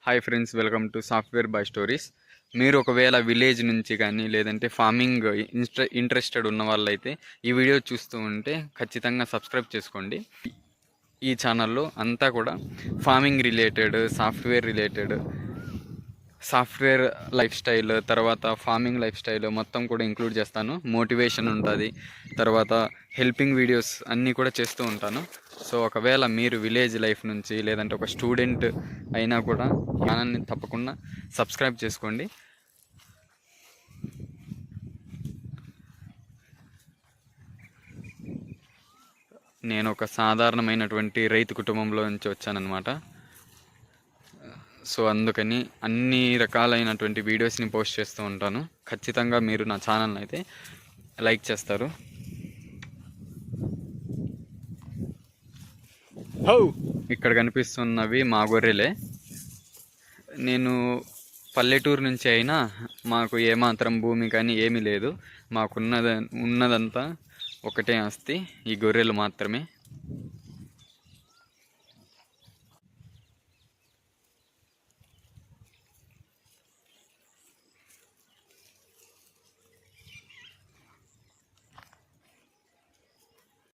Hi friends, welcome to software by stories. మీరు ఒకవేళ village నుంచి కానీ లేదంటే ఫార్మింగ్ ఇంట్రెస్టెడ్ ఉన్న వాళ్ళైతే ఈ వీడియో చూస్తూ ఉంటే ఖచ్చితంగా సబ్స్క్రైబ్ చేసుకోండి. ఈ ఛానల్లో అంతా కూడా farming related, software life style, తర్వాత ఫార్మింగ్ లైఫ్ స్టైల్ మొత్తం కూడా ఇంక్లూడ్ చేస్తాను. మోటివేషన్ ఉంటుంది, తర్వాత హెల్పింగ్ వీడియోస్ అన్నీ కూడా చేస్తూ ఉంటాను. సో ఒకవేళ మీరు విలేజ్ లైఫ్ నుంచి లేదంటే ఒక స్టూడెంట్ అయినా కూడా ఛానల్ని తప్పకుండా సబ్స్క్రైబ్ చేసుకోండి. నేను ఒక సాధారణమైనటువంటి రైతు కుటుంబంలో నుంచి వచ్చానన్నమాట. సో అందుకని అన్ని రకాలైనటువంటి వీడియోస్ని పోస్ట్ చేస్తూ ఉంటాను. ఖచ్చితంగా మీరు నా ఛానల్ని అయితే లైక్ చేస్తారు. ఇక్కడ కనిపిస్తున్నవి మా గొర్రెలే. నేను పల్లెటూరు నుంచి అయినా మాకు ఏమాత్రం భూమి కానీ ఏమీ లేదు. ఉన్నదంతా ఒకటే ఆస్తి, ఈ గొర్రెలు మాత్రమే.